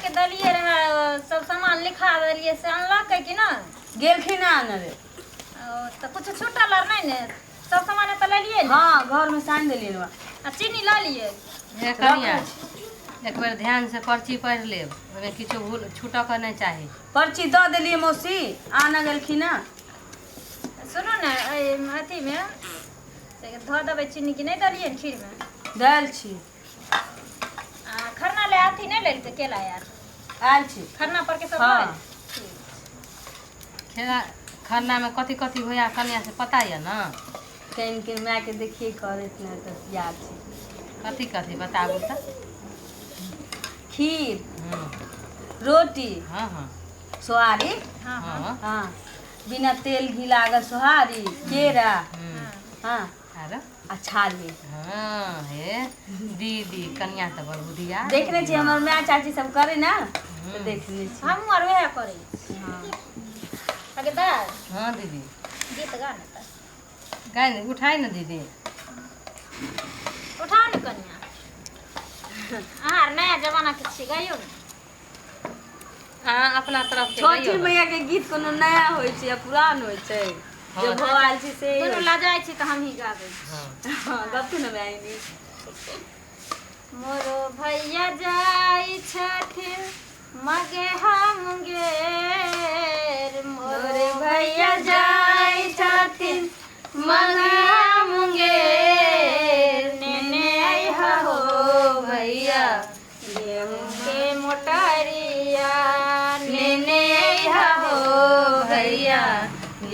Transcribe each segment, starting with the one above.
के दलिए रहा सब सामान लिखा दलिए से अनलक कि ना गेलखिन ना आनले तो कुछ छूटल और नहीं ने सब सामान तो ले लिए हाँ घर में सान दिलिए आ चीनी ला लिए हे कनिया एक बेर ध्यान से पर्ची पढ़ लेब ओमे किछो भूल छूटक नहीं चाही पर्ची दऽ देलिए मौसी आना गेलखिन ना सुनो ना अथी में से धो देबै चीनी कि नहीं दलिए खीर में दाल छी खरना ले आथी नहीं ले केला यार आयल छी खरना पर के सब हाँ। खेला खरना में कथी कथी होया कनिया से पता है ना कहीं माय के देखिए करत ना तो याद छी कथी कथी बताबू तो खीर रोटी हाँ हाँ सोहारी हाँ हाँ हाँ हाँ बिना तेल घी लागल सोहारी केरा हाँ अरे छाली हाँ हे दीदी कन्या तो बड़ बुधिया देखने छी हमर माय चाची सब करे ना तो देखने छी हम और वह करे हाँ अगे दाल हाँ दीदी गीत गाना त गाय उठाई ना दीदी उठाओ न कन्या आहार नया जमाना के छी गाइयो न हाँ अपना तरफ से छोटी गाइयो ना। मैया के गीत कोनो नया होय छै या पुरान होय छै हाँ। जो भवाल छी से दुनू ला जाय छी त हम ही गाबै हाँ हाँ गप न आईनी मोरो भैया जाई छथिन मगे हम गेर मोरे भैया जाई छथिन मगे हम गेर नेने आई हो भैया गेहूं के मोटरिया नेने आई हो भैया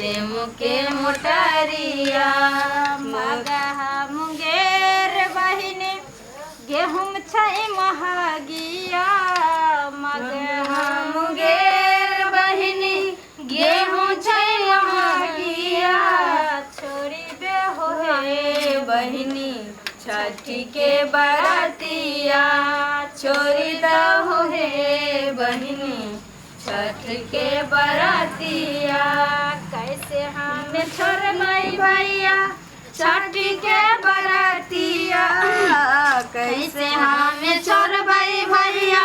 गेहूं के मोटरिया मगा हम गेर बहिनी गेहूं छै महगिया मगा मुंगेर बहिनी गेहूं छै महगिया छोड़ी दे हो हे बहिनी छठी के बरतिया छोड़ी दे हो हे बहिनी छठ के बरतिया कैसे हम छोड़बै भैया छठी के बरतिया कैसे हम छोड़बै भैया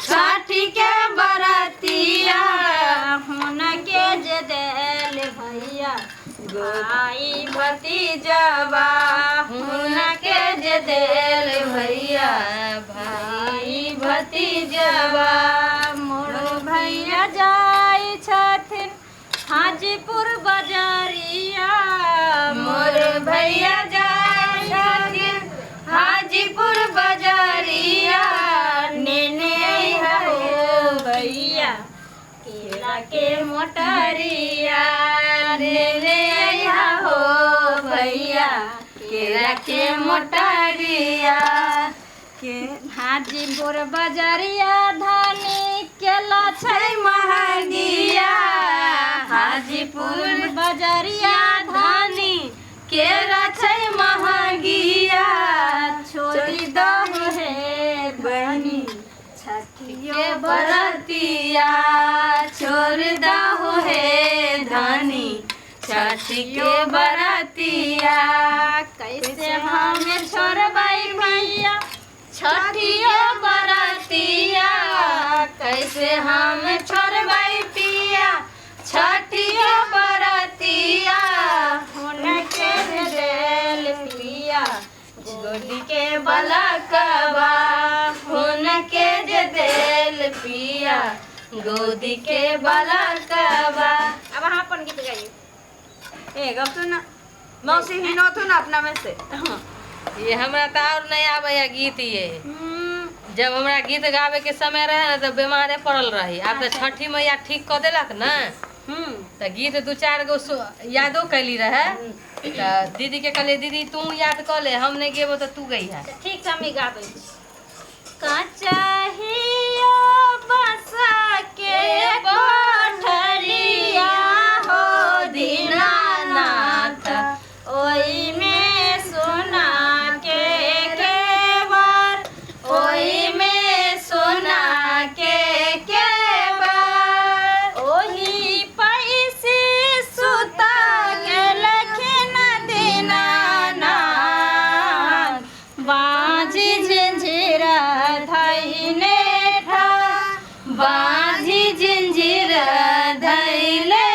छठी के बरतिया हुन के जे देल भैया भाई भतीजवा हुन के जे देल भैया भाई भतीजवा मोर भैया जाई छथिन हाजीपुर बाजारिया मोर भैया जाई छथिन हाजीपुर बाजारिया नेने हो भैया केला के मोटरिया नेने हो भैया केला के मोटरिया के हाजीपुर बाजारिया धानी केला छै महगिया हाजीपुर बाजारिया धानी केला छै महगिया छोड़ी दो हे बहिनी छठी के बरतिया छोड़ दो हे धानी छठी के बरतिया कैसे हम छोड़बै भैया छठियो बरतिया कैसे हम छोड़बै पिया छठियो बरतिया हुनके देल पिया गोदी के बलकवा हुनके देल पिया गोदी के बलकवा अब अहाँ अपन गीत गाइए ए गप तो ना मौसी ही न तो ना अपना में से ये हमरा तो और नहीं आवे गीत ये जब हमरा गीत गावे के समय रहे ना तो बीमारे पड़ल रही अब तो छठी मैया ठीक कर देलक ना तो गीत दू चार गो यादो कैली रहे तो दीदी के कहले दीदी तू याद कर ले हम नहीं गेबो तो तू गई है ठीक हम ही गाबै कचहियो बसा के कोठलिया हो दीनानाथ ओई में सोना के केवार ओई में सोना के केवार ओही पैसे सुता गेलखिन दीनानाथ बाजी झिझिरा धैन बांझी जिंजीर धैले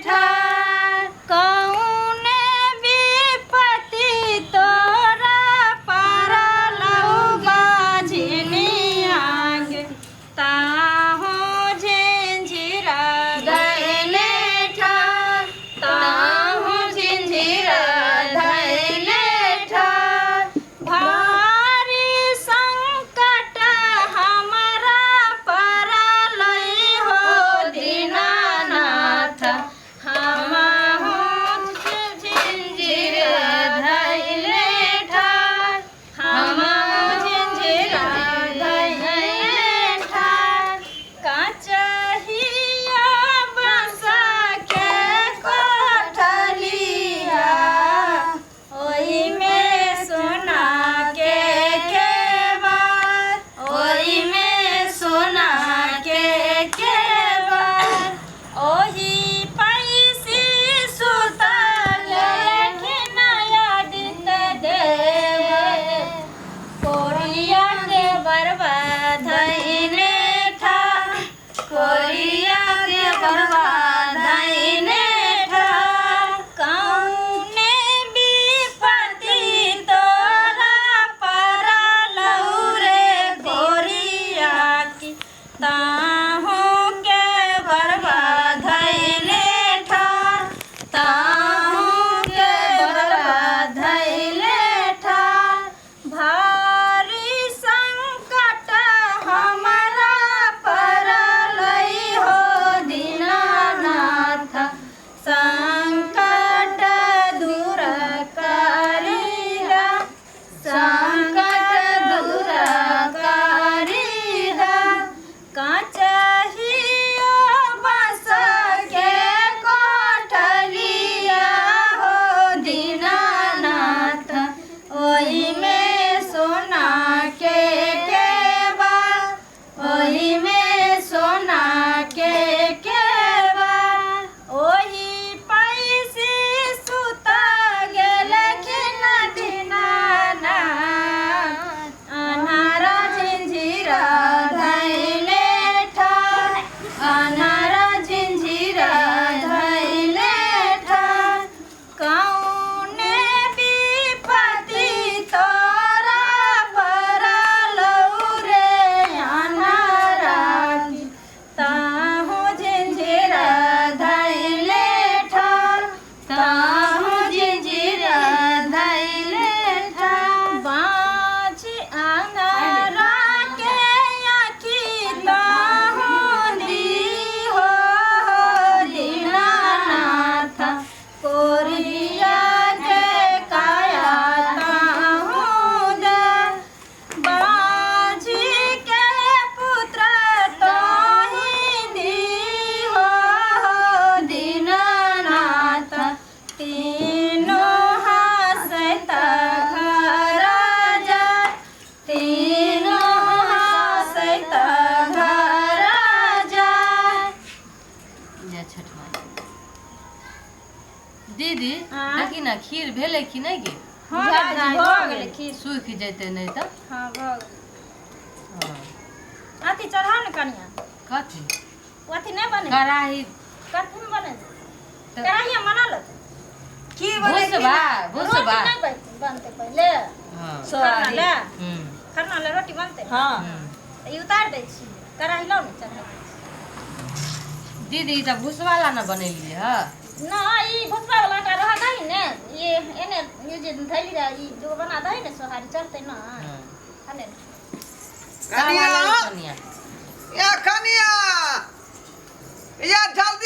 ठार कौने विपत्ति तोरा परलौ बाझिनी आगे ताहो झिंझिरा धैले ठार ताहू जिंजीर धैले ठार भारी संकट हमरा परलै हो दीनानाथ हमहु जिंजीर धैले ठार हमहु झिंझिरा धैले ठार काचहिया बसा के कोठलिया ओही में सोना के केवार ओही में सोना के केवार ओही पैसी सुतल लेखिनया दिन देव कोरिया के बर्बाद धैले ठार कोरिया के बर्बाद धैले ठार कौने विपत्ति तोरा परलौ रे कोरिया की ताहो के बर्बाद धैले ठार ताहो के बर्बाद धैले ठार भारी संकट हमरा परलै हो दीनानाथ संकट दूर करिला संकट दूर करिला काचहिया बस के कोठलिया हो दीनानाथ ओही में सोना के केवार ओही में सोना के केवार ओही पैसी सुता गेलखिन दीनानाथ अन्हारा झिंझिरा धैले ठार अन्हारा झिंझिरा धैले ठार कौने विपत्ति तोरा परलौ रे अन्हारा की ताहो झिंझिरा धैले ठार ताहो झिंझिरा धैले ठार बाँझी अंगारा के आँखी ताहो दी हो दीनानाथ कोरिया के काया ताहो दे बाँझी के पुत्र तोही दी हो दीनानाथ तीनों हँसत घर जाय तीनों हँसत घर जाय जय छठ माई। दीदी हाँ? देखी ना खीर भेले कि नहीं गे हाँ हो गेलै खीर सूख जैते नहीं तो हाँ भऽ गेलै हाँ। अथी चढ़ाउ ने कनिया कथी अथी नहीं बने कढ़ाई कथी में बने तो कढ़ाइया मना लो की भूसबा रोटी नहीं बनते पहले हाँ खरना ले हम्म, खरना ले रोटी बनते हाँ हम्म। ई उतार दै छी कढ़ाई लो ने चढ़ा दीदी तो भूसवाला ना बनेलिए ह ना ई भुसबा वाला का रहा दही ने ये एने ये जे धैली रहा ई जो बना दही ने सोहारी चलते ना हाँ। अने कनिया कनिया या कनिया या जल्दी